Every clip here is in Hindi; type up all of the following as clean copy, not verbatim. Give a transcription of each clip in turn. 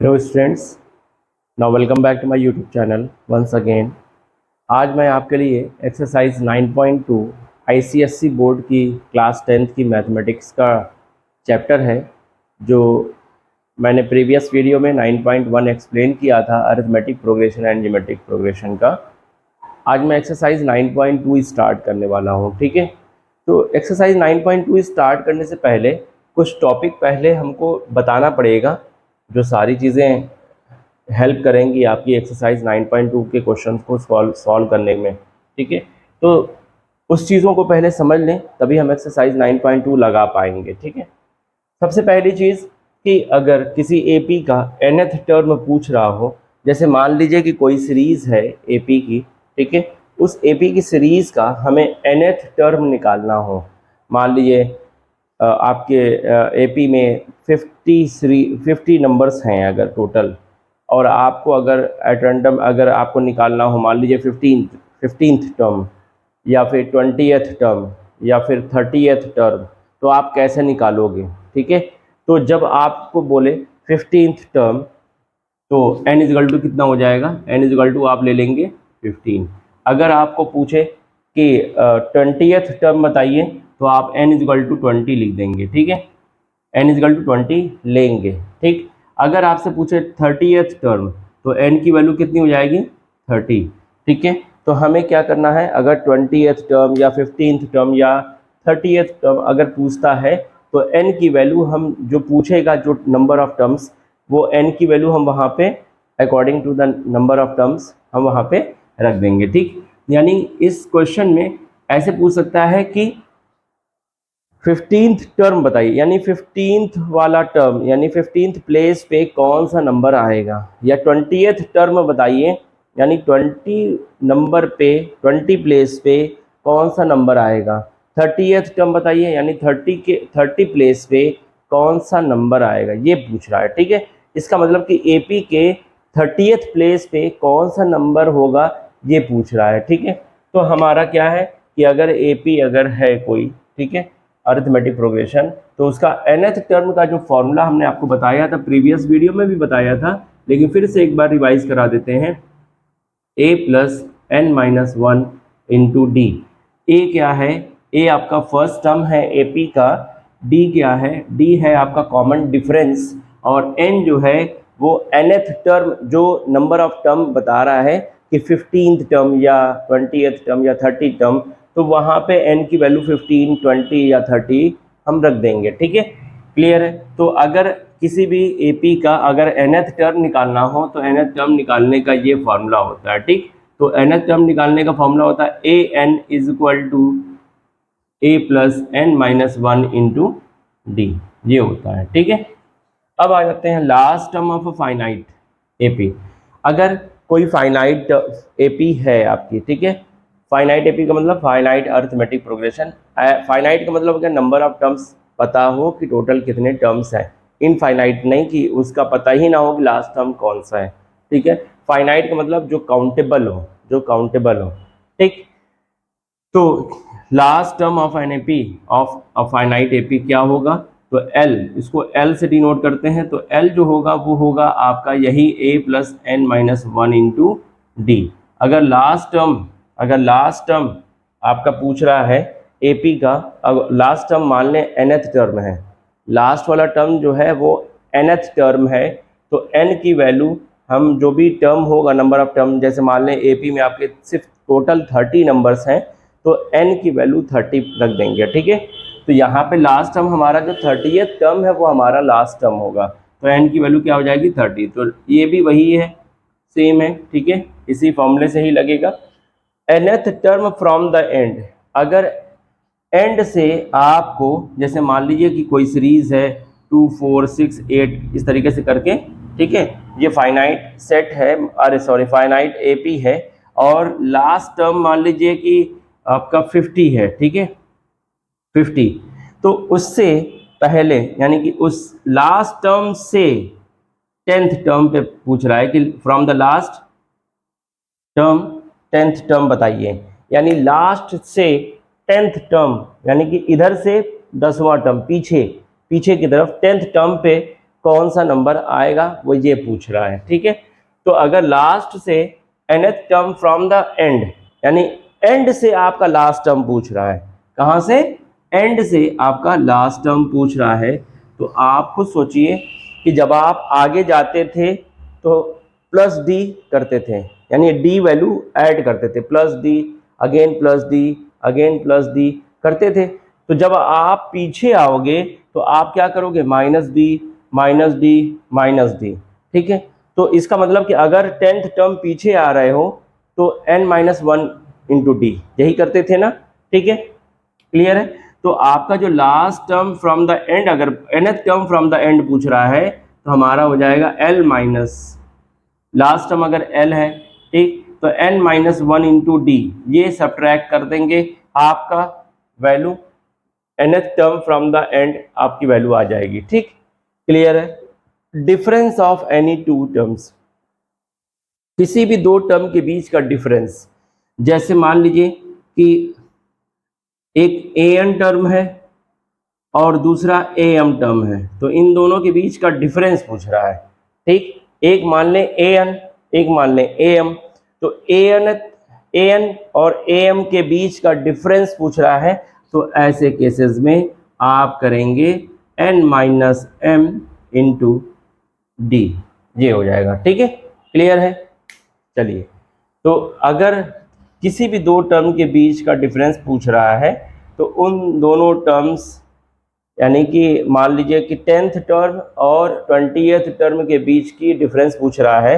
Hello students, now welcome back to my YouTube channel once again. आज मैं आपके लिए एक्सरसाइज 9.2 आईसीएससी बोर्ड की क्लास 10th की मैथमेटिक्स का चैप्टर है, जो मैंने प्रीवियस वीडियो में 9.1 एक्सप्लेन किया था, arithmetic progression and geometric progression का। आज मैं एक्सरसाइज 9.2 स्टार्ट करने वाला हूँ। ठीक है, तो एक्सरसाइज 9.2 स्टार्ट करने से पहले कुछ टॉपिक पहले हमको बताना पड़ेगा, जो सारी चीज़ें हेल्प करेंगी आपकी एक्सरसाइज 9.2 के क्वेश्चंस को सॉल्व करने में। ठीक है, तो उस चीज़ों को पहले समझ लें, तभी हम एक्सरसाइज 9.2 लगा पाएंगे। ठीक है, सबसे पहली चीज़ कि अगर किसी एपी का nth टर्म पूछ रहा हो, जैसे मान लीजिए कि कोई सीरीज़ है एपी की, ठीक है, उस एपी की सीरीज़ का हमें nth टर्म निकालना हो। मान लीजिए आपके एपी में 50 नंबर्स हैं अगर टोटल, और आपको अगर एट रैंडम अगर आपको निकालना हो, मान लीजिए 15th टर्म या फिर 20th टर्म या फिर 30th टर्म, तो आप कैसे निकालोगे? ठीक है, तो जब आपको बोले 15th टर्म, तो n इजगल टू कितना हो जाएगा? n इजगल टू आप ले लेंगे 15। अगर आपको पूछे कि 20th टर्म बताइए, तो आप n इजगल टू 20 लिख देंगे। ठीक है, n इजगल टू 20 लेंगे। ठीक, अगर आपसे पूछे 30th टर्म, तो n की वैल्यू कितनी हो जाएगी? 30। ठीक है, तो हमें क्या करना है, अगर 20th टर्म या 15th टर्म या 30th टर्म अगर पूछता है, तो n की वैल्यू हम जो पूछेगा, जो नंबर ऑफ टर्म्स, वो n की वैल्यू हम वहाँ पे according to the number of terms हम वहाँ पे रख देंगे। ठीक, यानी इस क्वेश्चन में ऐसे पूछ सकता है कि 15th टर्म बताइए, यानी 15th वाला टर्म, यानी 15th प्लेस पे कौन सा नंबर आएगा, या 20th टर्म बताइए, यानी 20 नंबर पे 20 प्लेस पे कौन सा नंबर आएगा। 30th टर्म बताइए, यानी 30 प्लेस पे कौन सा नंबर आएगा, ये पूछ रहा है। ठीक है, इसका मतलब कि एपी के 30th प्लेस पे कौन सा नंबर होगा, ये पूछ रहा है। ठीक है, तो हमारा क्या है कि अगर एपी अगर है कोई, ठीक है, अरिथमेटिक प्रोग्रेशन, तो उसका nth टर्म का जो फॉर्मूला हमने आपको बताया था, प्रीवियस वीडियो में भी बताया था, लेकिन फिर से एक बार रिवाइज करा देते हैं। a plus n minus 1 into D. A क्या है? ए आपका फर्स्ट टर्म है एपी का। डी क्या है? डी है आपका कॉमन डिफरेंस। और n जो है वो nth टर्म, जो नंबर ऑफ टर्म बता रहा है कि 15th टर्म या 20th टर्म या 30 टर्म, तो वहाँ पे n की वैल्यू 15, 20 या 30 हम रख देंगे। ठीक है, क्लियर है? तो अगर किसी भी एपी का अगर nth टर्म निकालना हो, तो nth टर्म निकालने का ये फॉर्मूला होता है। ठीक, तो nth टर्म निकालने का फॉर्मूला होता है A N is equal to A plus N minus 1 into D, ये होता है। ठीक है, अब आ जाते हैं last term of a finite AP. अगर कोई फाइनाइट एपी है आपकी, ठीक है, फाइनाइट एपी का मतलब फाइनाइट अरिथमेटिक प्रोग्रेशन। फाइनाइट का मतलब अगर नंबर ऑफ टर्म्स पता हो कि टोटल कितने टर्म्स हैं, इनफाइनाइट नहीं कि उसका पता ही ना हो कि लास्ट टर्म कौन सा है। ठीक है, फाइनाइट का मतलब जो काउंटेबल हो, जो काउंटेबल हो। ठीक, तो last term of an AP of a finite AP क्या होगा? तो L, इसको L से डिनोट करते हैं, तो L जो होगा वो होगा आपका यही a plus N minus 1 into d. अगर लास्ट टर्म आपका पूछ रहा है एपी का, अगर लास्ट टर्म मान लें nth टर्म है, लास्ट वाला टर्म जो है वो nth टर्म है, तो n की वैल्यू हम जो भी टर्म होगा, नंबर ऑफ टर्म, जैसे मान लें एपी में आपके सिर्फ टोटल 30 नंबर्स हैं, तो n की वैल्यू 30 रख देंगे। ठीक है, तो यहाँ पे लास्ट टर्म हमारा जो 30th टर्म है वो हमारा लास्ट टर्म होगा, तो n की वैल्यू क्या हो जाएगी? 30। तो ये भी वही है, सेम है। ठीक है, इसी फॉर्मूले से ही लगेगा। nth term from the end, अगर एंड से आपको, जैसे मान लीजिए कि कोई सीरीज है 2, 4, 6, 8 इस तरीके से करके, ठीक है, ये फाइनाइट सेट है, अरे सॉरी फाइनाइट एपी है, और लास्ट टर्म मान लीजिए कि आपका 50 है। ठीक है, 50, तो उससे पहले, यानी कि उस लास्ट टर्म से 10th टर्म पे पूछ रहा है कि from the last term 10th term बताइए, यानी लास्ट से 10th टर्म, यानी कि इधर से 10वां टर्म, पीछे की तरफ 10th टर्म पे कौन सा नंबर आएगा, वो ये पूछ रहा है। ठीक है, तो अगर लास्ट से nth term from the end, यानी एंड से आपका लास्ट टर्म पूछ रहा है, कहाँ से, एंड से आपका लास्ट टर्म पूछ रहा है, तो आप खुद सोचिए कि जब आप आगे जाते थे तो प्लस डी करते थे, यानी डी वैल्यू ऐड करते थे, plus D again plus D again plus D करते थे। तो जब आप पीछे आओगे तो आप क्या करोगे, minus D minus D minus D. ठीक है, तो इसका मतलब कि अगर 10th टर्म पीछे आ रहे हो तो n minus one into D, यही करते थे ना। ठीक है, क्लियर है। तो आपका जो last term from the end, अगर nth term from the end पूछ रहा है तो हमारा हो जाएगा l माइनस, लास्ट टर्म अगर l है, ठीक, तो n minus one into D, ये सब्ट्रैक्ट कर देंगे, आपका value nth term from the end आपकी वैल्यू आ जाएगी। ठीक, क्लियर है। Difference of any two terms, किसी भी दो टर्म के बीच का डिफरेंस, जैसे मान लीजिए कि एक an टर्म है और दूसरा am टर्म है, तो इन दोनों के बीच का डिफरेंस पूछ रहा है। ठीक, एक मान लें an, एक मान लें am, तो an और am के बीच का डिफरेंस पूछ रहा है, तो ऐसे केसेस में आप करेंगे n minus m into D, ये हो जाएगा। ठीक है, क्लियर है। चलिए, तो अगर किसी भी दो टर्म के बीच का डिफरेंस पूछ रहा है तो उन दोनों टर्म्स, यानी कि मान लीजिए कि 10th टर्म और 20th टर्म के बीच की डिफरेंस पूछ रहा है,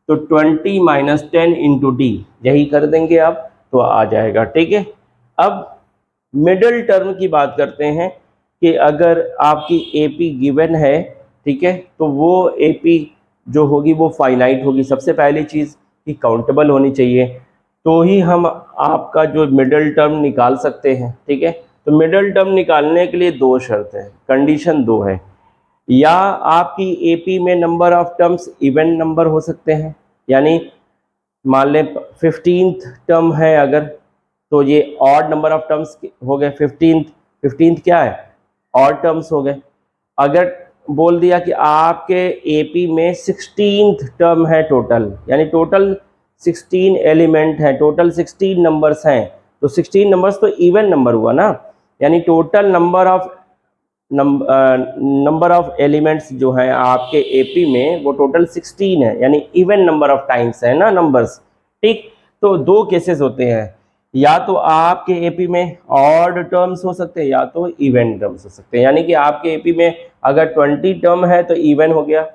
तो 20 माइनस 10 इंटू डी, यही कर देंगे आप, तो आ जाएगा। ठीक है, अब मिडिल टर्म की बात करते हैं कि अगर आपकी एपी गिवन है, ठीक है, तो वो एपी जो होगी वो फाइनाइट होगी। सबसे पहली चीज़ कि काउंटेबल होनी चाहिए, तो ही हम आपका जो मिडिल टर्म निकाल सकते हैं। ठीक है, तो मिडिल टर्म निकालने के लिए दो शर्त है, कंडीशन दो है, या आपकी एपी में number of terms even number हो सकते हैं, यानी मान लें 15th टर्म है अगर, तो ये ऑड नंबर ऑफ टर्म्स हो गए, 15th क्या है, ऑड टर्म्स हो गए। अगर बोल दिया कि आपके एपी में 16th टर्म है टोटल, यानी टोटल 16 एलिमेंट हैं, टोटल 16 नंबर्स हैं, तो 16 नंबर्स तो इवन नंबर हुआ ना, यानी टोटल नंबर ऑफ एलिमेंट्स जो हैं आपके एपी में वो टोटल 16 है, यानी इवन नंबर ऑफ टाइम्स है ना नंबर्स। ठीक, तो दो केसेस होते हैं, या तो आपके एपी में ऑड टर्म्स हो सकते हैं या तो इवन टर्म्स हो सकते हैं, यानी कि आपके एपी में अगर 20 टर्म है तो इवन हो गया,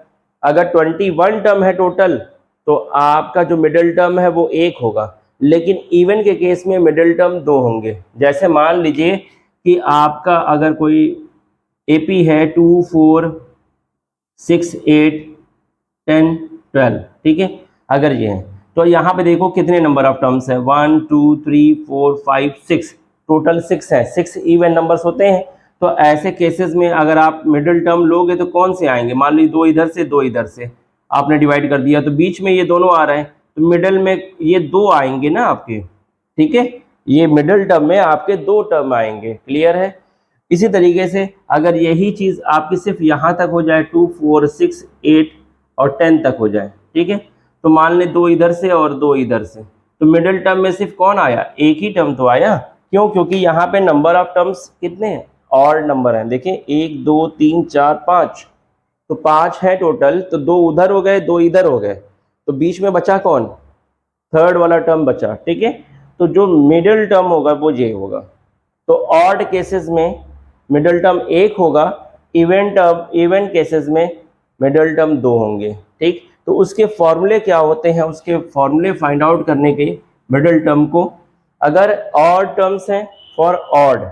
अगर 21 टर्म है टोटल तो आपका जो मिडिल टर्म है वो एक होगा, लेकिन इवन के केस में मिडिल टर्म दो होंगे। जैसे मान लीजिए कि आपका अगर कोई एपी है 2 4 6 8 10 12, ठीक है, अगर ये है तो यहाँ पे देखो कितने नंबर ऑफ टर्म्स है, 1 2 3 4 5 6, टोटल 6 है, 6 इवन नंबर्स होते हैं। तो ऐसे केसेस में अगर आप मिडिल टर्म लोगे तो कौन से आएंगे, मान लीजिए दो इधर से दो इधर से आपने डिवाइड कर दिया, तो बीच में ये दोनों आ रहे हैं, तो मिडिल में ये दो आएंगे ना आपके। ठीक है, ये मिडिल टर्म में आपके दो टर्म आएंगे। क्लियर है। इसी तरीके से अगर यही चीज़ आपकी सिर्फ यहाँ तक हो जाए, 2 4 6 8 और 10 तक हो जाए, ठीक है, तो मान ले दो इधर से और दो इधर से, तो मिडिल टर्म में सिर्फ कौन आया, एक ही टर्म तो आया। क्यों, क्योंकि यहाँ पे नंबर ऑफ टर्म्स कितने हैं, ऑड नंबर हैं। देखिए 1 2 3 4 5, तो 5 है टोटल, तो दो उधर हो गए दो इधर हो गए, तो बीच में बचा कौन, थर्ड वाला टर्म बचा। ठीक है, तो जो मिडिल टर्म होगा वो ये होगा। तो ऑड केसेस में मिडिल टर्म एक होगा, इवन केसेस में मिडिल टर्म दो होंगे। ठीक, तो उसके फॉर्मूले क्या होते हैं, उसके फॉर्मूले फाइंड आउट करने के मिडिल टर्म को, अगर ऑड टर्म्स हैं फॉर ऑड,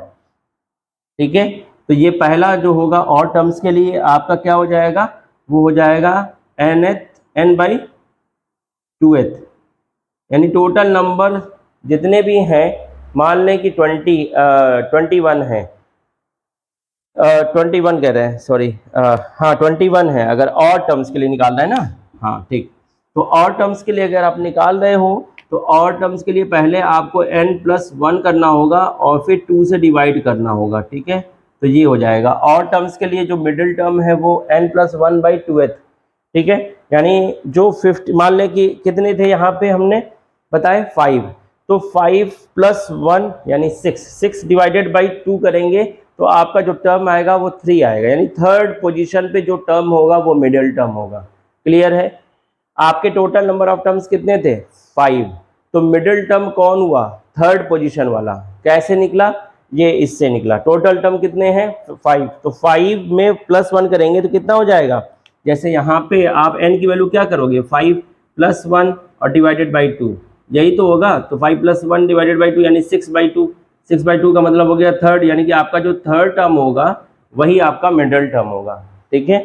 ठीक है, तो ये पहला जो होगा ऑड टर्म्स के लिए आपका क्या हो जाएगा, वो हो जाएगा n/2th, यानी टोटल नंबर जितने भी हैं, मान लें कि 21 है, 21 कह रहे हैं, सॉरी, हाँ 21 है, अगर ऑड टर्म्स के लिए निकालना है ना, हाँ ठीक। तो ऑड टर्म्स के लिए अगर आप निकाल रहे हो तो ऑड टर्म्स के लिए पहले आपको n+1 करना होगा और फिर 2 से डिवाइड करना होगा। ठीक है, तो ये हो जाएगा। और टर्म्स के लिए जो मिडिल टर्म है वो n+1/2th, ठीक है। यानी जो 50 मान लें कि कितने थे यहाँ पे हमने बताए 5, तो 5+1 यानी 6 डिवाइडेड बाई 2 करेंगे तो आपका जो टर्म आएगा वो 3 आएगा, यानी थर्ड पोजीशन पे जो टर्म होगा वो मिडिल टर्म होगा। क्लियर है? आपके टोटल नंबर ऑफ टर्म्स कितने थे 5, तो मिडिल टर्म कौन हुआ थर्ड पोजीशन वाला। कैसे निकला? ये इससे निकला। टोटल टर्म कितने हैं 5, तो 5 में +1 करेंगे तो कितना हो जाएगा, जैसे यहाँ पे आप n की वैल्यू क्या करोगे 5+1 और डिवाइडेड बाई 2, यही तो होगा। तो 5+1 डिवाइडेड बाई 2 यानी 6/2, 6/2 का मतलब हो गया थर्ड, यानी कि आपका जो थर्ड टर्म होगा वही आपका मिडल टर्म होगा, ठीक है।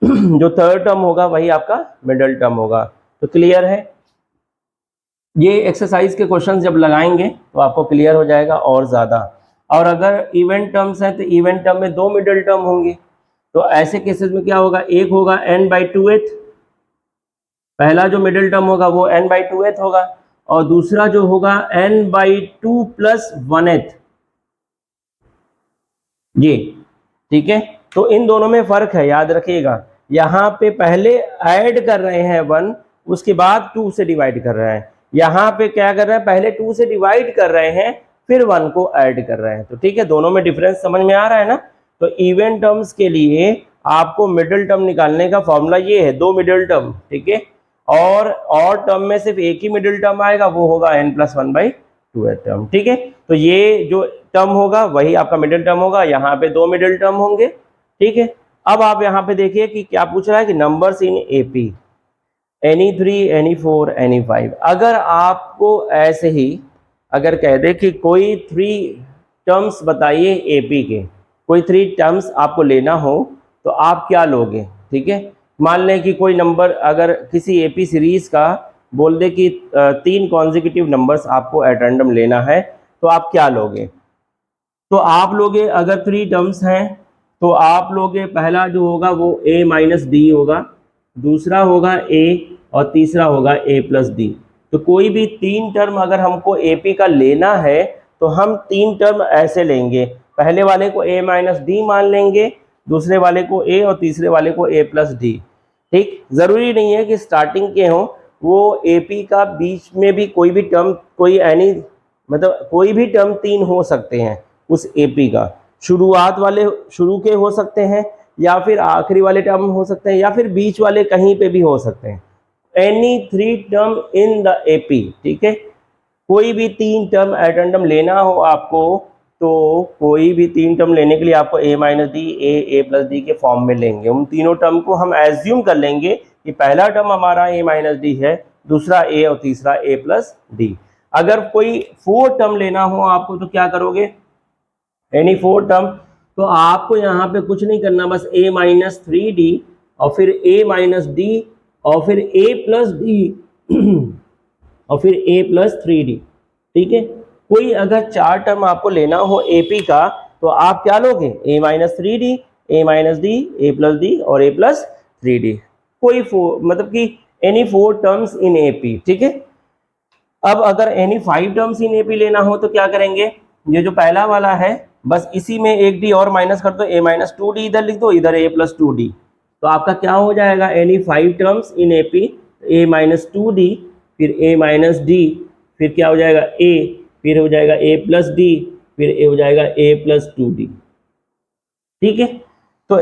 जो थर्ड टर्म होगा वही आपका मिडल टर्म होगा। तो क्लियर है? ये एक्सरसाइज के क्वेश्चंस जब लगाएंगे तो आपको क्लियर हो जाएगा और ज़्यादा। और अगर इवेंट टर्म्स हैं तो इवेंट टर्म में 2 मिडल टर्म होंगे, तो ऐसे केसेस में क्या होगा, एक होगा n/2th, पहला जो मिडिल टर्म होगा वो n/2th होगा, और दूसरा जो होगा n/2 + 1th, ये, ठीक है। तो इन दोनों में फर्क है, याद रखिएगा। यहाँ पे पहले ऐड कर रहे हैं 1, उसके बाद 2 से डिवाइड कर रहे हैं। यहाँ पे क्या कर रहे हैं, पहले 2 से डिवाइड कर रहे हैं फिर 1 को ऐड कर रहे हैं। तो ठीक है, दोनों में डिफरेंस समझ में आ रहा है ना। तो इवेंट टर्म्स के लिए आपको मिडिल टर्म निकालने का फॉर्मूला ये है, 2 मिडिल टर्म, ठीक है। और टर्म में सिर्फ एक ही मिडिल टर्म आएगा, वो होगा n+1/2 टर्म, ठीक है। तो ये जो टर्म होगा वही आपका मिडिल टर्म होगा, यहाँ पे 2 मिडिल टर्म होंगे, ठीक है। अब आप यहाँ पे देखिए कि क्या पूछ रहा है कि numbers in AP any3 any4 any5। अगर आपको ऐसे ही अगर कह दे कि कोई 3 टर्म्स बताइए एपी के, कोई 3 टर्म्स आपको लेना हो तो आप क्या लोगे, ठीक है। मान लें कि कोई नंबर अगर किसी एपी सीरीज का बोल दे कि 3 कॉन्जिक्यूटिव नंबर्स आपको एट रैंडम लेना है, तो आप क्या लोगे। तो आप लोगे, अगर 3 टर्म्स हैं तो आप लोगे, पहला जो होगा वो a-d होगा, दूसरा होगा a और तीसरा होगा a+d। तो कोई भी 3 टर्म अगर हमको एपी का लेना है तो हम 3 टर्म ऐसे लेंगे, पहले वाले को a-d मान लेंगे, दूसरे वाले को a और तीसरे वाले को a+d, ठीक। ज़रूरी नहीं है कि स्टार्टिंग के हों, वो एपी का बीच में भी कोई भी टर्म, कोई एनी मतलब कोई भी टर्म 3 हो सकते हैं उस एपी का, शुरुआत वाले शुरू के हो सकते हैं, या फिर आखिरी वाले टर्म हो सकते हैं, या फिर बीच वाले कहीं पे भी हो सकते हैं। Any 3 term in the AP, ठीक है। कोई भी 3 टर्म एट रैंडम लेना हो आपको, तो कोई भी 3 टर्म लेने के लिए आपको a-d a+d के फॉर्म में लेंगे। उन तीनों टर्म को हम एज्यूम कर लेंगे कि पहला टर्म हमारा a-d है, दूसरा a और तीसरा a+d। अगर कोई 4 टर्म लेना हो आपको तो क्या करोगे, एनी 4 टर्म, तो आपको यहाँ पे कुछ नहीं करना, बस a-3d और फिर a-d और फिर a+d और फिर a+3d, ठीक है। कोई अगर 4 टर्म आपको लेना हो एपी का तो आप क्या लोगे, a-3d a-d a+d और a+3d, कोई 4 मतलब कि एनी 4 टर्म्स इन एपी, ठीक है। अब अगर एनी 5 टर्म्स इन एपी लेना हो तो क्या करेंगे, ये जो पहला वाला है बस इसी में एक डी और माइनस कर दो, a-2d इधर लिख दो, इधर a+2d, तो आपका क्या हो जाएगा, any 5 terms in AP a-2d फिर a-d फिर क्या हो जाएगा a, फिर हो जाएगा a+d फिर हो जाएगा a+2d, ठीक है। तो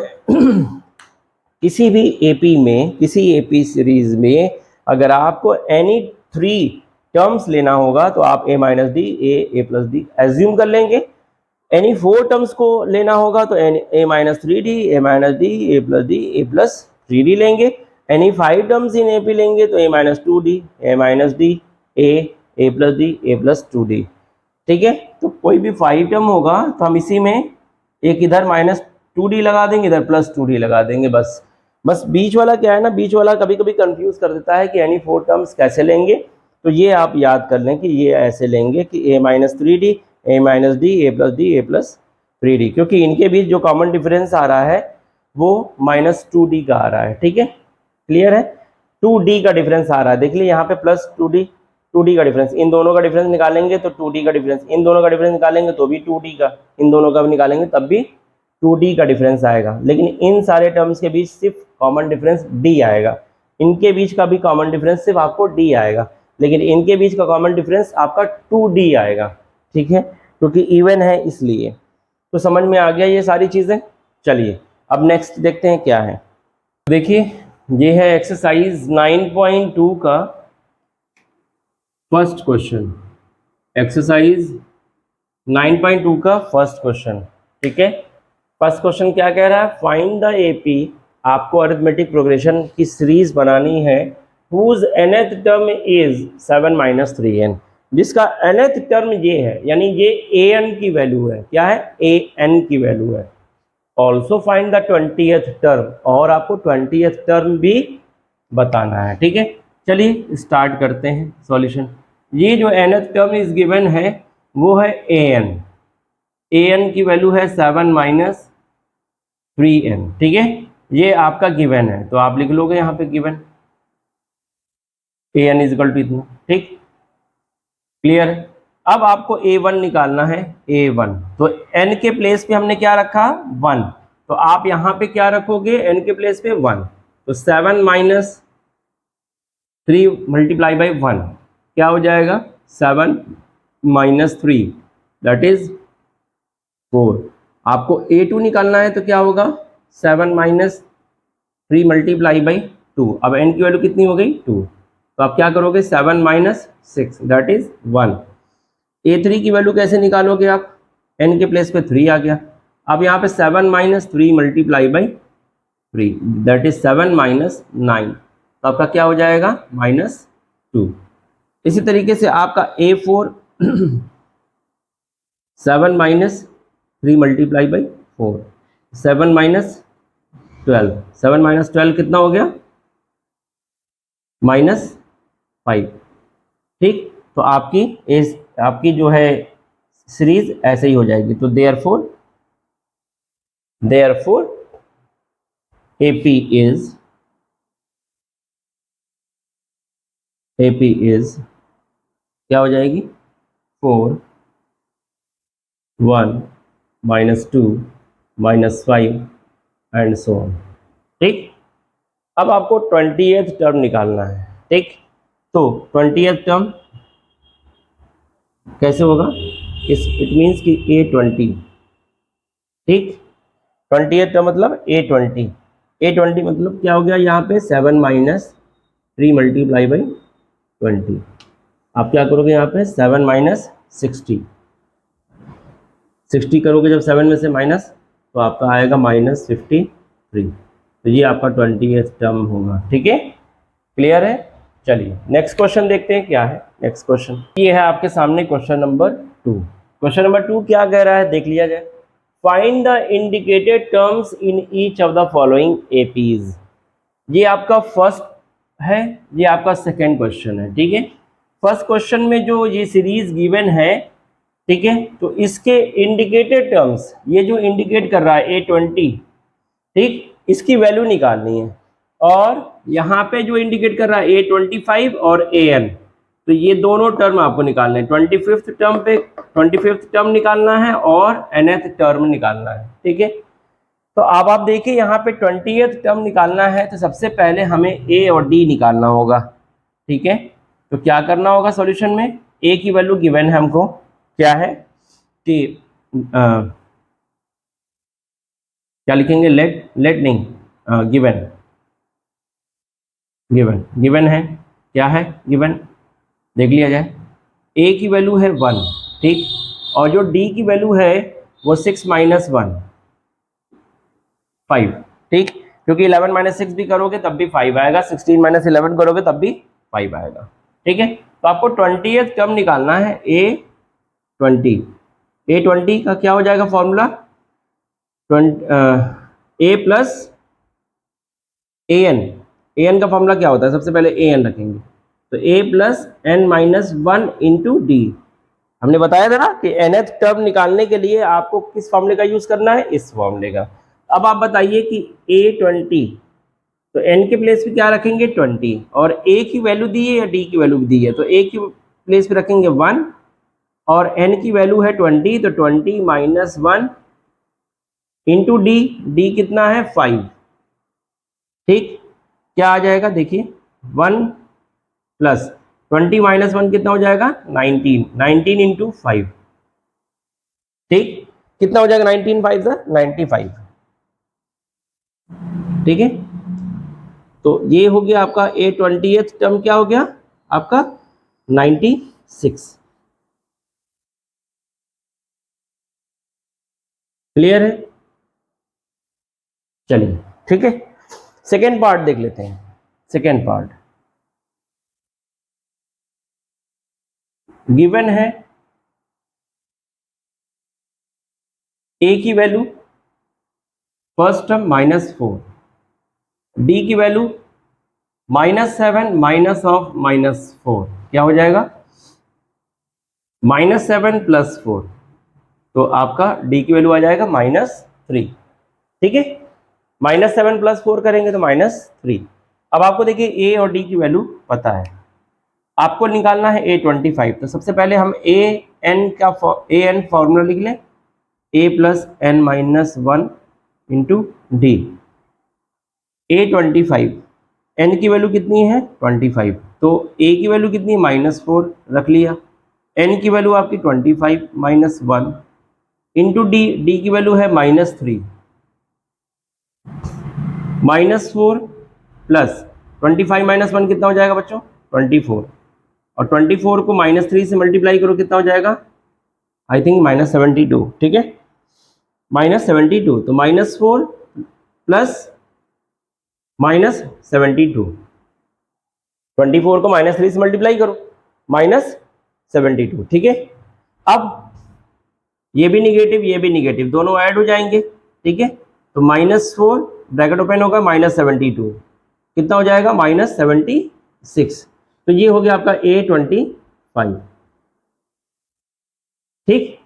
किसी भी एपी में, किसी एपी सीरीज में अगर आपको एनी 3 टर्म्स लेना होगा तो आप a-d a+d एज्यूम कर लेंगे। एनी 4 टर्म्स को लेना होगा तो a-3d a-d a+d a+3d लेंगे। एनी 5 टर्म्स इन एपी लेंगे तो a-2d a-d a+d a+2d, ठीक है। तो कोई भी 5 टर्म होगा तो हम इसी में एक इधर -2d लगा देंगे, इधर +2d लगा देंगे, बस बीच वाला क्या है ना, बीच वाला कभी कभी कंफ्यूज कर देता है कि एनी 4 टर्म्स कैसे लेंगे। तो ये आप याद कर लें कि ये ऐसे लेंगे कि a-3d a-d a+d a+3d, क्योंकि इनके बीच जो कॉमन डिफरेंस आ रहा है वो -2d का आ रहा है, ठीक है। क्लियर है, 2d का डिफरेंस आ रहा है, देख लीजिए यहाँ पे +2d 2D का डिफरेंस, इन दोनों का डिफरेंस निकालेंगे तो 2D का डिफरेंस, इन दोनों का डिफरेंस निकालेंगे तो भी 2D का, इन दोनों का भी निकालेंगे तब भी 2D का डिफरेंस आएगा। लेकिन इन सारे टर्म्स के बीच सिर्फ कॉमन डिफरेंस D आएगा, इनके बीच का भी कॉमन डिफरेंस सिर्फ आपको D आएगा, लेकिन इनके बीच का कॉमन डिफरेंस आपका 2D आएगा, ठीक है, क्योंकि इवन है इसलिए। तो समझ में आ गया ये सारी चीज़ें। चलिए अब नेक्स्ट देखते हैं क्या है। देखिए ये है एक्सरसाइज 9.2 का फर्स्ट क्वेश्चन, एक्सरसाइज 9.2 का फर्स्ट क्वेश्चन, ठीक है। फर्स्ट क्वेश्चन क्या कह रहा है, फाइंड द एपी, आपको अरिथमेटिक प्रोग्रेशन की सीरीज बनानी है, whose nth term is 7 - 3n, जिसका nth टर्म ये है, यानी ये an की वैल्यू है, क्या है, an की वैल्यू है। Also find the 20th term, और आपको 20th टर्म भी बताना है, ठीक है। चलिए स्टार्ट करते हैं सॉल्यूशन। ये जो nth टर्म इज गिवन है वो है an की वैल्यू है 7 - 3n, ठीक है, ये आपका गिवन है, तो आप लिख लोगे यहाँ पे गिवन an इजकल टू इतना, ठीक, क्लियर है। अब आपको a1 निकालना है, a1, तो n के प्लेस पे हमने क्या रखा, 1, तो आप यहाँ पे क्या रखोगे, n के प्लेस पे 1, तो 7 - 3 मल्टीप्लाई बाई 1 क्या हो जाएगा, 7 - 3 दैट इज 4। आपको a2 निकालना है तो क्या होगा, 7 - 3 मल्टीप्लाई बाई 2, अब n की वैल्यू कितनी हो गई, 2, तो आप क्या करोगे, 7 - 6 दैट इज 1। a3 की वैल्यू कैसे निकालोगे आप, n के प्लेस पे 3 आ गया, अब यहाँ पे 7 - 3 मल्टीप्लाई बाई 3 दैट इज 7 - 9, तो आपका क्या हो जाएगा, -2। इसी तरीके से आपका a4 7 - 3 मल्टीप्लाई बाई 4, 7 - 12, 7 - 12 कितना हो गया, -5, ठीक। तो आपकी जो है सीरीज ऐसे ही हो जाएगी। तो देयरफॉर AP इज क्या हो जाएगी, 4 1 -2 -5 एंड सो ऑन, ठीक। अब आपको 20th टर्म निकालना है, ठीक। तो 20th टर्म कैसे होगा, इट मीन्स कि A20, ठीक, 20th टर्म मतलब A20 मतलब क्या हो गया, यहाँ पे 7 - 3 मल्टीप्लाई बाई 20, आप क्या करोगे, यहाँ पे 7 - 60 करोगे जब 7 में से माइनस, तो आपका आएगा -53, तो ये आपका 20th टर्म होगा, ठीक है, क्लियर है। चलिए नेक्स्ट क्वेश्चन देखते हैं क्या है। नेक्स्ट क्वेश्चन ये है आपके सामने, क्वेश्चन नंबर 2। क्वेश्चन नंबर 2 क्या कह रहा है, देख लिया जाए। Find the indicated terms in each of the following APs, ये आपका फर्स्ट है, ये आपका सेकेंड क्वेश्चन है, ठीक है। फर्स्ट क्वेश्चन में जो ये सीरीज गिवन है, ठीक है, तो इसके इंडिकेटेड टर्म्स, ये जो इंडिकेट कर रहा है A20, ठीक, इसकी वैल्यू निकालनी है, और यहाँ पे जो इंडिकेट कर रहा है A25 और AN, तो ये दोनों टर्म आपको निकालने हैं। 25th टर्म पे 25th टर्म निकालना है और nth टर्म निकालना है, ठीक है। तो अब आप देखिए यहाँ पे 20th टर्म निकालना है, तो सबसे पहले हमें A और D निकालना होगा, ठीक है। तो क्या करना होगा सॉल्यूशन में, A की वैल्यू गिवन है हमको, क्या है कि क्या लिखेंगे, लेट नहीं, गिवन है, क्या है गिवन, देख लिया जाए। A की वैल्यू है 1, ठीक, और जो D की वैल्यू है वो 6 - 1 5, ठीक, क्योंकि 11 - 6 भी करोगे तब भी 5 आएगा, 16 - 11 करोगे तब भी 5 आएगा, ठीक है। तो आपको 20th टर्म निकालना है, A20 का क्या हो जाएगा फॉर्मूला, A प्लस an का फॉर्मूला क्या होता है, सबसे पहले an रखेंगे, तो A plus n - 1 into D. हमने बताया था ना कि nth टर्म निकालने के लिए आपको किस फॉर्मूले का यूज करना है, इस फॉर्मूले का। अब आप बताइए कि A20, तो n के प्लेस पे क्या रखेंगे 20, और A की वैल्यू दी है या D की वैल्यू दी है, तो A की प्लेस पे रखेंगे 1 और n की वैल्यू है 20, तो 20 माइनस 1 इंटू डी, डी कितना है 5। ठीक, क्या आ जाएगा देखिए 1 प्लस 20 माइनस 1 कितना हो जाएगा 19, 19 इंटू 5। ठीक, कितना हो जाएगा 19 5 से 95। ठीक है, तो ये हो गया आपका A20th टर्म, क्या हो गया आपका 96। क्लियर है, चलिए ठीक है, सेकेंड पार्ट देख लेते हैं। सेकेंड पार्ट गिवन है ए की वैल्यू फर्स्ट टर्म -4, डी की वैल्यू -7 माइनस ऑफ -4, क्या हो जाएगा -7 + 4, तो आपका डी की वैल्यू आ जाएगा -3। ठीक है, -7 + 4 करेंगे तो -3। अब आपको देखिए ए और डी की वैल्यू पता है, आपको निकालना है A25। तो सबसे पहले हम ए एन फॉर्मूला लिख लें, a + n-1 into D. A25 n की वैल्यू कितनी है 25, तो a की वैल्यू कितनी -4 रख लिया, n की वैल्यू आपकी 25 माइनस 1 इंटू डी, डी की वैल्यू है -3, -4 प्लस 25 माइनस 1 कितना हो जाएगा बच्चों 24, और 24 को -3 से मल्टीप्लाई करो कितना हो जाएगा आई थिंक -72। ठीक है, -72, तो -4 प्लस -72, 24 को -3 से मल्टीप्लाई करो -72। ठीक है, अब ये भी निगेटिव ये भी निगेटिव दोनों ऐड हो जाएंगे। ठीक है, तो -4 ब्रैकेट ओपन होगा -72 कितना हो जाएगा -76। तो ये हो गया आपका A25। ठीक,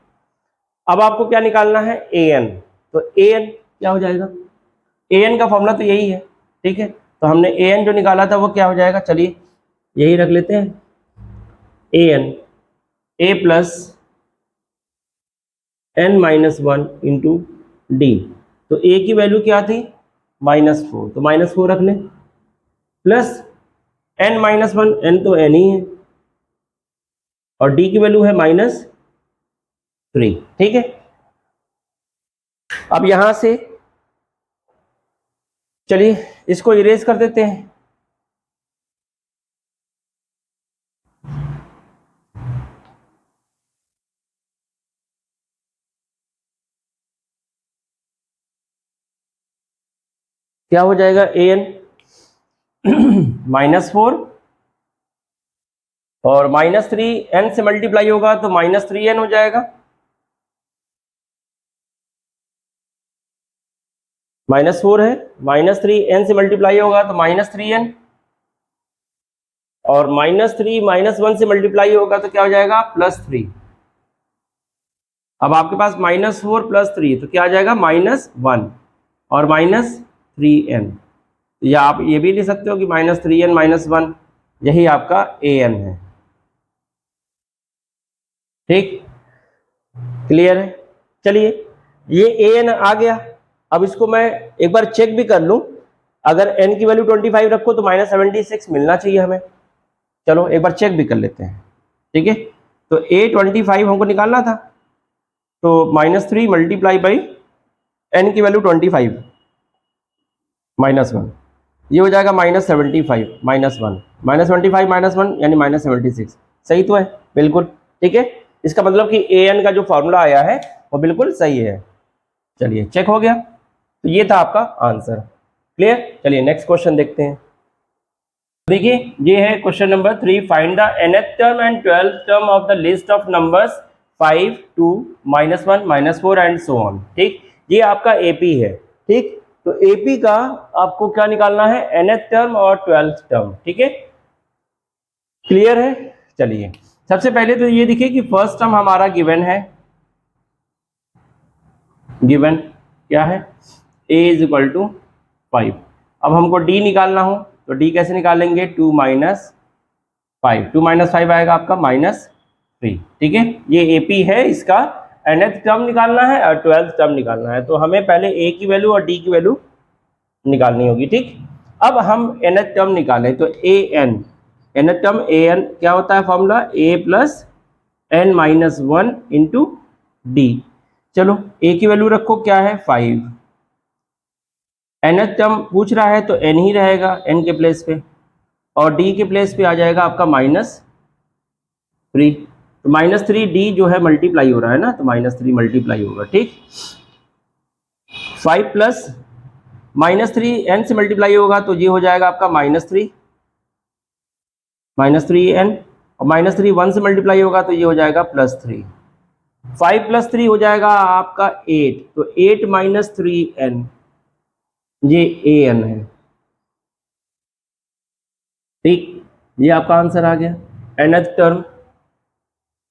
अब आपको क्या निकालना है an, तो an क्या हो जाएगा, an का फॉर्मूला तो यही है। ठीक है, तो हमने an जो निकाला था वो क्या हो जाएगा, चलिए यही रख लेते हैं an, a + n-1 into d. तो a की वैल्यू क्या थी -4, तो -4 रख लें, प्लस n-1, n तो n ही है, और d की वैल्यू है -3। ठीक है, अब यहां से चलिए इसको इरेज कर देते हैं। क्या हो जाएगा an -4 और -3 n से मल्टीप्लाई होगा तो -3n हो जाएगा, -4 है, -3 n से मल्टीप्लाई होगा तो -3n, और -3 -1 से मल्टीप्लाई होगा तो क्या हो जाएगा +3। अब आपके पास -4 + 3 तो क्या आ जाएगा -1 और -3n, या आप ये भी लिख सकते हो कि -3n -1, यही आपका an है। ठीक, क्लियर है, चलिए ये an आ गया। अब इसको मैं एक बार चेक भी कर लूं, अगर n की वैल्यू 25 रखो तो -76 मिलना चाहिए हमें। चलो एक बार चेक भी कर लेते हैं। ठीक है, तो A25 हमको निकालना था, तो -3 मल्टीप्लाई बाई n की वैल्यू 25 -1, ये हो जाएगा -75 -1, -75 -1 यानी -76। सही तो है बिल्कुल। ठीक है, इसका मतलब कि an का जो फॉर्मूला आया है वो बिल्कुल सही है। चलिए चेक हो गया, तो ये था आपका आंसर। क्लियर, चलिए नेक्स्ट क्वेश्चन देखते हैं। देखिए ये है question number 3, find the nth term and 12th term of the list of numbers 5 2 -1 -4 and so on. ठीक, ये आपका एपी है। ठीक, तो एपी का आपको क्या निकालना है nth टर्म और 12th टर्म। ठीक है, क्लियर है, चलिए सबसे पहले तो ये देखिए कि फर्स्ट टर्म हमारा गिवन है, गिवन क्या है a = 5। अब हमको d निकालना हो तो d कैसे निकालेंगे 2 - 5, 2 माइनस 5 आएगा आपका -3। ठीक है, ये AP है, इसका nth टर्म निकालना है और 12th टर्म निकालना है। तो हमें पहले A की वैल्यू और D की वैल्यू निकालनी होगी। ठीक, अब हम nth टर्म निकालें तो nth टर्म an क्या होता है formula, A plus n minus 1 into D. चलो A की वैल्यू रखो, क्या है 5। nth टर्म पूछ रहा है तो n ही रहेगा n के प्लेस पे, और D के प्लेस पे आ जाएगा आपका -3। तो -3D जो है मल्टीप्लाई हो रहा है ना, तो -3 मल्टीप्लाई होगा। ठीक, 5 प्लस -3 n से मल्टीप्लाई होगा तो ये हो जाएगा आपका -3 n, और -3 1 से मल्टीप्लाई होगा तो ये हो जाएगा +3। 5 + 3 हो जाएगा आपका 8, तो 8 - 3n, ये an है। ठीक, ये आपका आंसर आ गया nth टर्म।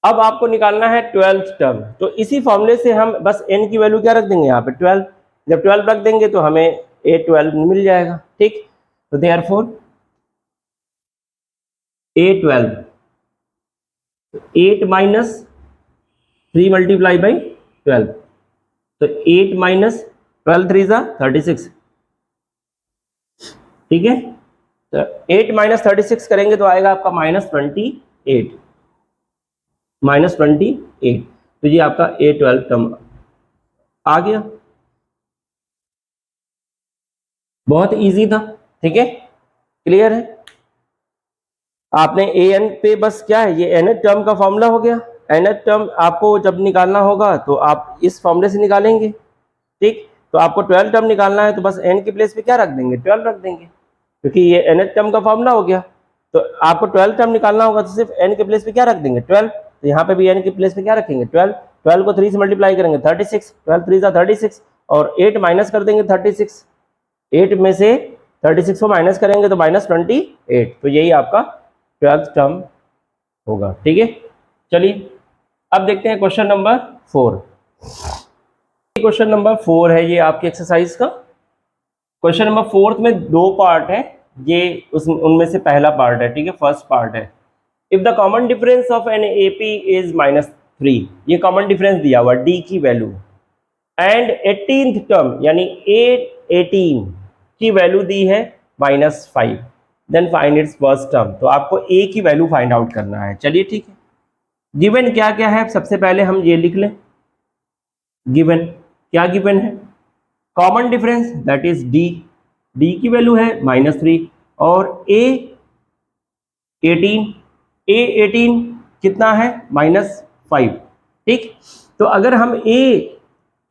अब आपको निकालना है 12th टर्म, तो इसी फॉर्मूले से हम बस n की वैल्यू क्या रख देंगे यहाँ पे 12। जब 12 रख देंगे तो हमें A12 मिल जाएगा। ठीक, तो देयरफॉर A12 8 - 3 मल्टीप्लाई बाई 12, तो 8 - 12 3 ज़ा 36। ठीक है, तो 8 - 36 करेंगे तो आएगा आपका -28, -28। तो ये आपका A12 टर्म आ गया, बहुत इजी था। ठीक है, क्लियर है। आपने an पे बस क्या है, ये nth टर्म का फॉर्मूला हो गया। nth टर्म आपको जब निकालना होगा तो आप इस फॉर्मूले से निकालेंगे। ठीक, तो आपको 12 टर्म निकालना है तो बस n के प्लेस पे क्या रख देंगे, 12 रख देंगे, क्योंकि ये nth टर्म का फॉर्मूला हो गया। तो आपको 12 टर्म निकालना होगा तो सिर्फ n के प्लेस पे क्या रख देंगे, 12। तो यहाँ पे भी n के प्लेस पे क्या रखेंगे, 12। 12 को 3 से मल्टीप्लाई करेंगे 36, 12 3 ज़ा 36, और 8 माइनस कर देंगे 36, 8 में से 36 को माइनस करेंगे तो -28। तो यही आपका 12th टर्म होगा। ठीक है, चलिए अब देखते हैं क्वेश्चन नंबर 4। क्वेश्चन नंबर 4 है ये आपकी एक्सरसाइज का। क्वेश्चन नंबर 4 में 2 पार्ट है, ये उनमें से पहला पार्ट है। ठीक है, फर्स्ट पार्ट है, if the common difference of an AP is -3, ये कॉमन डिफरेंस दिया हुआ D की वैल्यू, एंड 18th टर्म यानी 18 की वैल्यू दी है -5, then find its first term. तो आपको A की वैल्यू फाइंड आउट करना है। चलिए ठीक है, गिवन क्या क्या है सबसे पहले हम ये लिख लें। गिवन क्या गिवन है, common difference that is D की वैल्यू है -3, और A18 कितना है -5। ठीक, तो अगर हम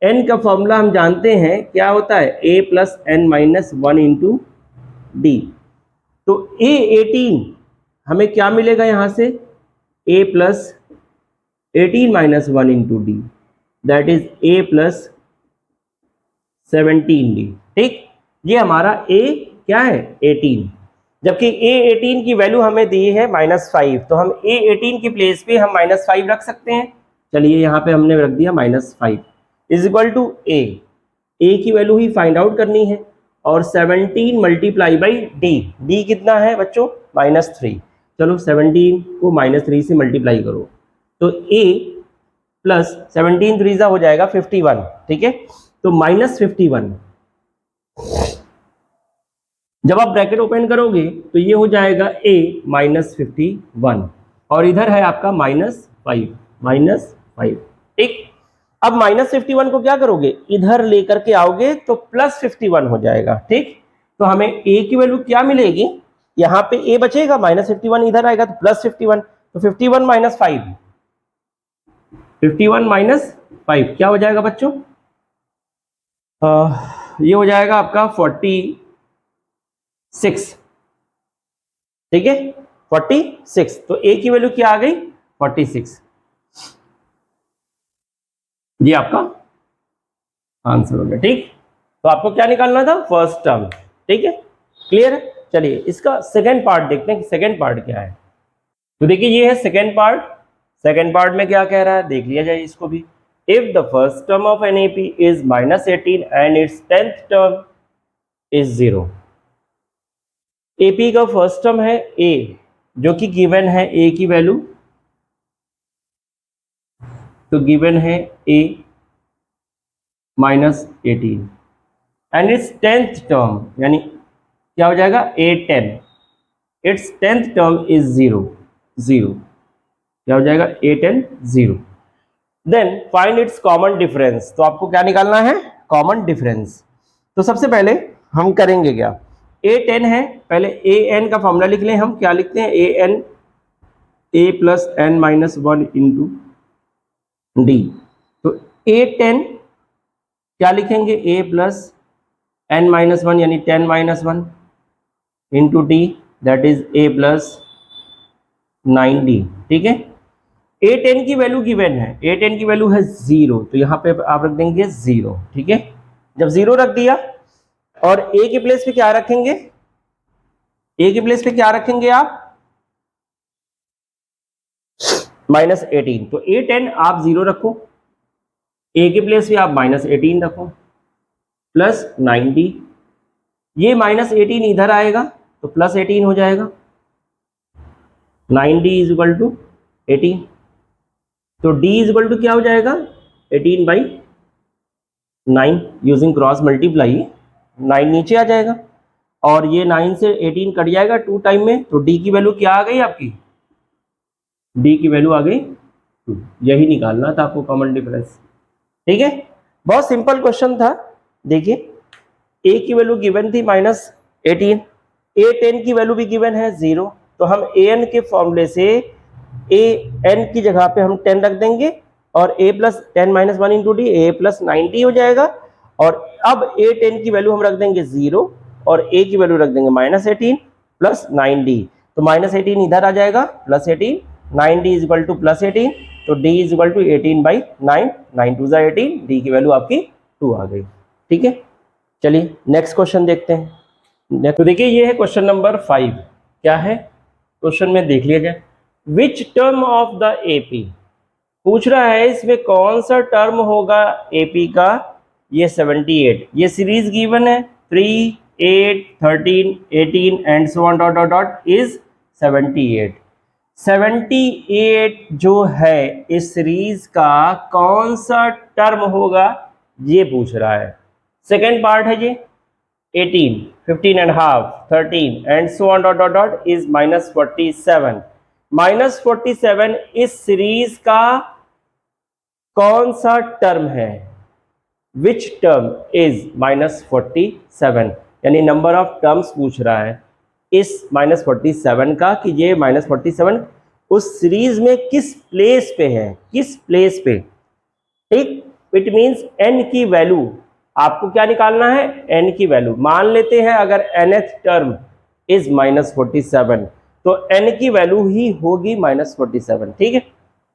n का फॉर्मूला हम जानते हैं क्या होता है, A + n - 1 इंटू डी। तो A18 हमें क्या मिलेगा यहाँ से, A + 18 - 1 into D, that is A + 17D। ठीक, ये हमारा A क्या है 18, जबकि A18 की वैल्यू हमें दी है -5, तो हम A18 की प्लेस पे हम -5 रख सकते हैं। चलिए यहाँ पे हमने रख दिया -5 इज इक्वल टू A की वैल्यू ही फाइंड आउट करनी है, और 17 मल्टीप्लाई बाई D कितना है बच्चों -3। चलो 17 को -3 से मल्टीप्लाई करो तो A प्लस 17 3 हो जाएगा 51। ठीक है, तो -51, जब आप ब्रैकेट ओपन करोगे तो ये हो जाएगा A -51, और इधर है आपका -5। ठीक, अब -51 को क्या करोगे, इधर लेकर के आओगे तो +51 हो जाएगा। ठीक, तो हमें A की वैल्यू क्या मिलेगी, यहाँ पे A बचेगा, -51 इधर आएगा तो +51, तो 51 - 5, 51 - 5 क्या हो जाएगा बच्चों, ये हो जाएगा आपका 46। ठीक है, 46, तो A की वैल्यू क्या आ गई 46, ये आपका आंसर हो गया। ठीक, तो आपको क्या निकालना था, फर्स्ट टर्म। ठीक है, क्लियर है। चलिए इसका सेकेंड पार्ट देखते हैं कि सेकेंड पार्ट क्या है। तो देखिए ये है सेकेंड पार्ट। सेकेंड पार्ट में क्या कह रहा है देख लिया जाए इसको भी। If the first term of an AP is -18 and its 10th term is 0। AP का फर्स्ट टर्म है A जो कि गिवन है ए की वैल्यू, तो गिवन है ए -18 एंड इट्स 10th टर्म, यानी क्या हो जाएगा A10, it's 10th term is 0 0, क्या हो जाएगा A10 0। Then find its common difference, तो आपको क्या निकालना है, कॉमन डिफरेंस। तो सबसे पहले हम करेंगे क्या, A10 है, पहले AN का फॉर्मूला लिख लें, हम क्या लिखते हैं AN A plus n minus 1 into d. तो A10 क्या लिखेंगे A प्लस n माइनस 1 यानी 10 minus 1 into D, that is A plus 9D। ठीक है, A10 की वैल्यू गिवन है, A10 की वैल्यू है 0, तो यहाँ पे आप रख देंगे 0। ठीक है, जब 0 रख दिया और A के प्लेस पे क्या रखेंगे, A के प्लेस पे क्या रखेंगे आप -18, तो A10 आप 0 रखो, A के प्लेस पे आप -18 रखो प्लस 9D, ये -18 इधर आएगा तो +18 हो जाएगा, 9D इज इक्वल टू 18, तो D इज इक्वल टू क्या हो जाएगा 18/9, यूजिंग क्रॉस मल्टीप्लाई 9 नीचे आ जाएगा और ये 9 से 18 कट जाएगा 2 टाइम में, तो D की वैल्यू क्या आ गई आपकी, D की वैल्यू आ गई 2। यही निकालना था आपको कॉमन डिफरेंस। ठीक है, बहुत सिंपल क्वेश्चन था। देखिए A की वैल्यू गिवन थी -18, A10 की वैल्यू भी गिवन है 0, तो हम AN के फॉर्मूले से AN की जगह पे हम 10 रख देंगे और A plus 10 minus 1 into D A plus 90 हो जाएगा। और अब A10 की वैल्यू हम रख देंगे 0 और A की वैल्यू रख देंगे -18 प्लस 9D, तो -18 इधर आ जाएगा +18, 9D इज इक्वल टू +18, तो D इज इक्वल टू 18/9, 9 2 जा 18, D की वैल्यू आपकी 2 आ गई। ठीक है, चलिए नेक्स्ट क्वेश्चन देखते हैं। तो देखिए ये है क्वेश्चन नंबर 5, क्या है क्वेश्चन में देख लिया जाए। Which term of the AP, पूछ रहा है इसमें कौन सा टर्म होगा AP का, ये 78, ये सीरीज गिवन है 3 8 13 18 and so on dot dot dot is 78। 78 जो है इस सीरीज का कौन सा टर्म होगा ये पूछ रहा है। सेकेंड पार्ट है ये 18 15 and half 13 and so on dot dot dot is -47। -47 इस सीरीज का कौन सा टर्म है, विच टर्म इज -47, यानी नंबर ऑफ टर्म्स पूछ रहा है इस -47 का, कि ये -47 उस सीरीज में किस प्लेस पे है, किस प्लेस पे। ठीक, इट मीन्स n की वैल्यू आपको क्या निकालना है, n की वैल्यू। मान लेते हैं अगर nth टर्म इज -47, तो n की वैल्यू ही होगी -47। ठीक है,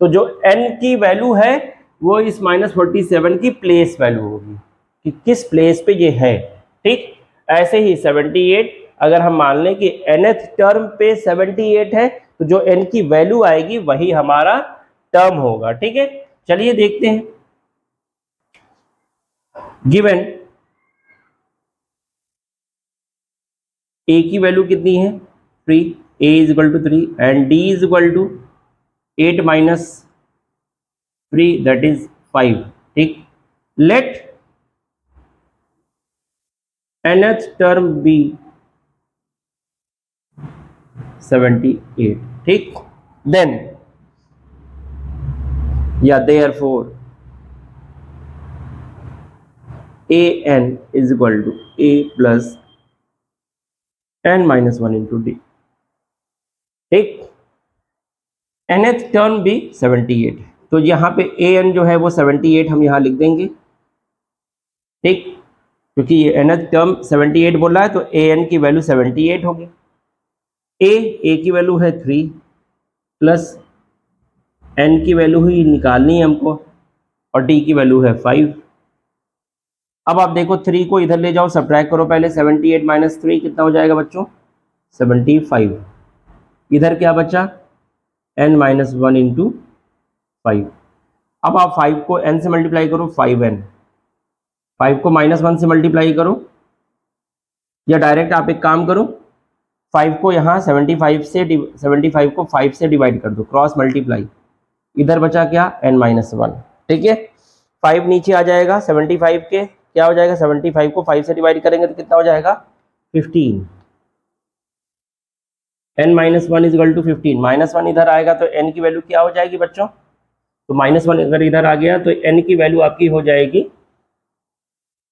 तो जो n की वैल्यू है वो इस -47 की प्लेस वैल्यू होगी कि किस प्लेस पे ये है। ठीक, ऐसे ही 78 अगर हम मान लें कि nth टर्म पे 78 है, तो जो n की वैल्यू आएगी वही हमारा टर्म होगा। ठीक है, चलिए देखते हैं। गिवन A की वैल्यू कितनी है 3, A is equal to 3 and D is equal to 8 minus 3 that is 5। ठीक, लेट nth टर्म बी 78। ठीक, देन या therefore an is equal to a plus n minus 1 into d। ठीक, nth टर्म भी 78, तो यहाँ पे an जो है वो 78 हम यहाँ लिख देंगे। ठीक, क्योंकि ये nth टर्म 78 बोल रहा है, तो an की वैल्यू 78 होगी। a की वैल्यू है 3 प्लस n की वैल्यू ही निकालनी है हमको और d की वैल्यू है 5। अब आप देखो 3 को इधर ले जाओ, सब्ट्रैक्ट करो पहले, 78 माइनस 3 कितना हो जाएगा बच्चों 75। इधर क्या बचा n माइनस 1 इंटू 5। अब आप 5 को n से मल्टीप्लाई करो 5n, 5 को -1 से मल्टीप्लाई करो, या डायरेक्ट आप एक काम करो 5 को यहाँ 75 को 5 से डिवाइड कर दो, क्रॉस मल्टीप्लाई, इधर बचा क्या n-1, ठीक है। 5 नीचे आ जाएगा 75 के, क्या हो जाएगा 75 को 5 से डिवाइड करेंगे तो कितना हो जाएगा 15, n-1 इज इक्वल टू 15, -1 इधर आएगा तो n की वैल्यू क्या हो जाएगी बच्चों, तो -1 अगर इधर आ गया तो n की वैल्यू आपकी हो जाएगी,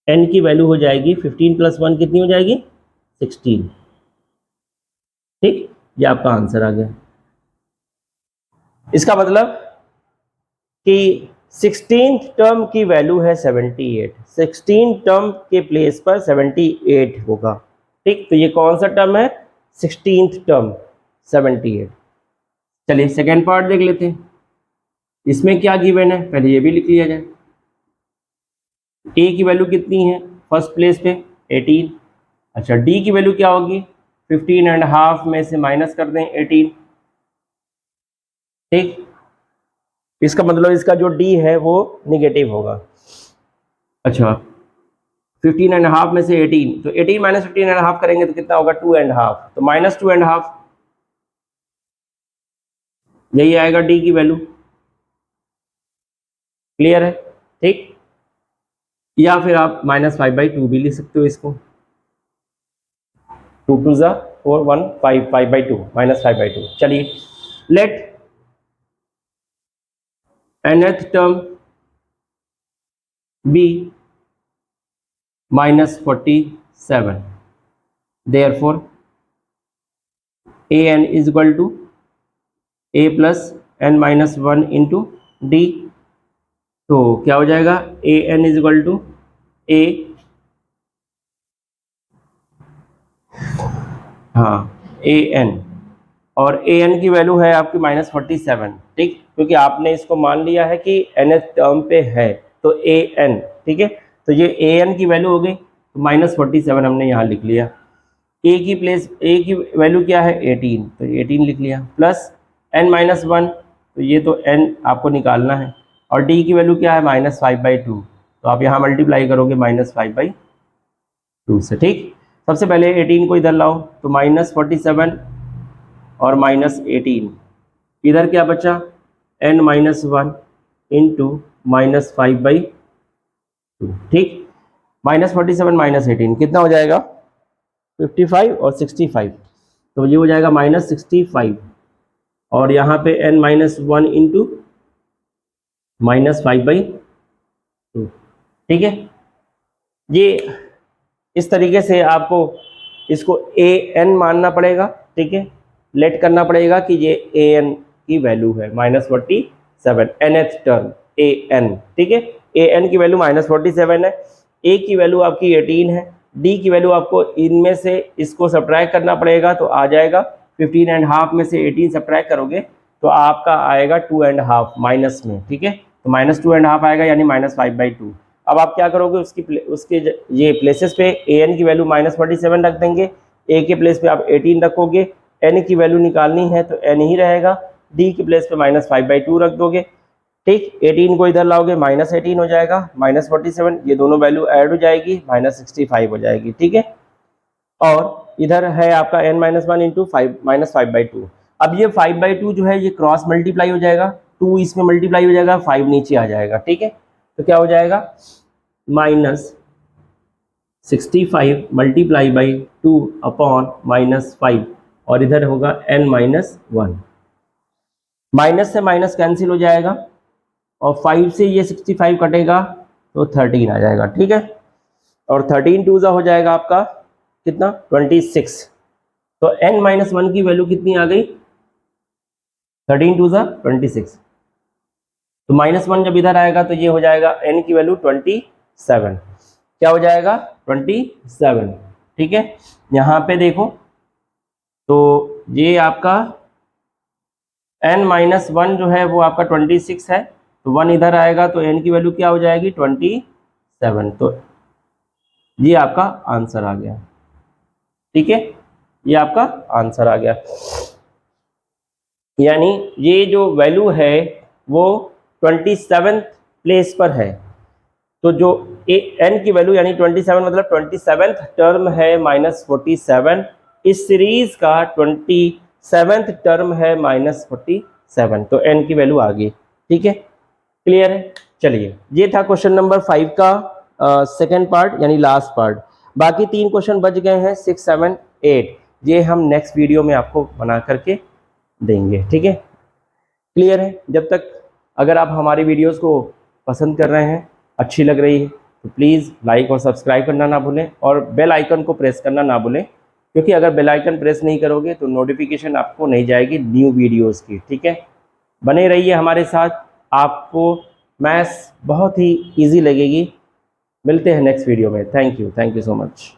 n की वैल्यू हो जाएगी 15 + 1 कितनी हो जाएगी 16, ठीक, ये आपका आंसर आ गया। इसका मतलब कि 16th टर्म की वैल्यू है 78, 16 टर्म के प्लेस पर 78 होगा, ठीक, तो ये कौन सा टर्म है 16th टर्म 78। चलिए सेकेंड पार्ट देख लेते हैं, इसमें क्या गिवन है, पहले ये भी लिख लिया जाए। ए की वैल्यू कितनी है फर्स्ट प्लेस पे 18, अच्छा डी की वैल्यू क्या होगी 15.5 में से माइनस कर दें 18, ठीक, इसका मतलब इसका जो डी है वो निगेटिव होगा। अच्छा 15.5 में से 18, तो 18 माइनस 15.5 करेंगे तो कितना होगा 2.5, तो -2.5, यही आएगा डी की वैल्यू, क्लियर है, ठीक, या फिर आप -5/2 भी लिख सकते हो इसको, 2 2 ज़ा 4 1 5 5/2 -5/2। चलिए let nth term be -47, therefore an is equal to a plus n-1 into d, तो क्या हो जाएगा an is equal to a, हाँ an, और an की वैल्यू है आपकी -47, ठीक, क्योंकि आपने इसको मान लिया है कि nth टर्म पे है तो an, ठीक है, तो ये an की वैल्यू हो गई, तो -47 हमने यहाँ लिख लिया, a की वैल्यू क्या है 18, तो 18 लिख लिया, प्लस n-1, तो ये तो n आपको निकालना है, और d की वैल्यू क्या है -5/2, तो आप यहाँ मल्टीप्लाई करोगे -5/2 से, ठीक। सबसे पहले 18 को इधर लाओ, तो -47 और -18, इधर क्या बचा n-1 इंटू -5/2, ठीक, -47 -18 कितना हो जाएगा 55 और 65, तो ये हो जाएगा -65, और यहाँ पे n-1 इंटू -5/2, ठीक है। ये इस तरीके से आपको इसको an मानना पड़ेगा, ठीक है, लेट करना पड़ेगा कि ये an की वैल्यू है -47, nth टर्म an, ठीक है, an की वैल्यू -47 है, a की वैल्यू आपकी 18 है, d की वैल्यू आपको इनमें से इसको सब्ट्रैक्ट करना पड़ेगा, तो आ जाएगा 15.5 में से 18 सब्ट्रैक्ट करोगे तो आपका आएगा 2.5 माइनस में, ठीक है, तो -2.5 आएगा यानी -5/2। अब आप क्या करोगे उसके ये प्लेसेस पे an की वैल्यू -47 रख देंगे, a के प्लेस पे आप 18 रखोगे, n की वैल्यू निकालनी है तो n ही रहेगा, d के प्लेस पे -5/2 रख दोगे, ठीक, 18 को इधर लाओगे -18 हो जाएगा, -47, ये दोनों वैल्यू ऐड हो जाएगी, -65 हो जाएगी, ठीक है, और इधर है आपका n-1 इंटू 5/2। अब ये 5/2 जो है ये क्रॉस मल्टीप्लाई हो जाएगा, 2 इसमें मल्टीप्लाई हो जाएगा, 5 नीचे आ जाएगा, ठीक है, तो क्या हो जाएगा -65 मल्टीप्लाई बाई 2 अपॉन -5, और इधर होगा n-1, माइनस से माइनस कैंसिल हो जाएगा, और 5 से ये 65 कटेगा तो 13 आ जाएगा, ठीक है, और 13 2 हो जाएगा आपका कितना 26, तो n-1 की वैल्यू कितनी आ गई 13 2 26, तो -1 जब इधर आएगा तो ये हो जाएगा n की वैल्यू 27, क्या हो जाएगा 27, ठीक है। यहाँ पे देखो तो ये आपका n-1 जो है वो आपका 26 है, तो 1 इधर आएगा तो n की वैल्यू क्या हो जाएगी 27, तो ये आपका आंसर आ गया, ठीक है, ये आपका आंसर आ गया, यानी ये जो वैल्यू है वो 27th प्लेस पर है, तो जो n की वैल्यू यानी 27 मतलब 27th टर्म है -47, इस सीरीज का 27th टर्म है -47, तो n की वैल्यू आ गई। ठीक है, क्लियर है। चलिए, ये था क्वेश्चन नंबर 5 का सेकेंड पार्ट यानी लास्ट पार्ट। बाकी 3 क्वेश्चन बच गए हैं 6, 7, 8, ये हम नेक्स्ट वीडियो में आपको बना करके देंगे। ठीक है, क्लियर है। जब तक अगर आप हमारी वीडियोस को पसंद कर रहे हैं, अच्छी लग रही है, तो प्लीज़ लाइक और सब्सक्राइब करना ना भूलें और बेल आइकन को प्रेस करना ना भूलें, क्योंकि अगर बेल आइकन प्रेस नहीं करोगे तो नोटिफिकेशन आपको नहीं जाएगी न्यू वीडियोस की। ठीक है, बने रहिए हमारे साथ, आपको मैथ्स बहुत ही ईजी लगेगी। मिलते हैं नेक्स्ट वीडियो में। Thank you so much.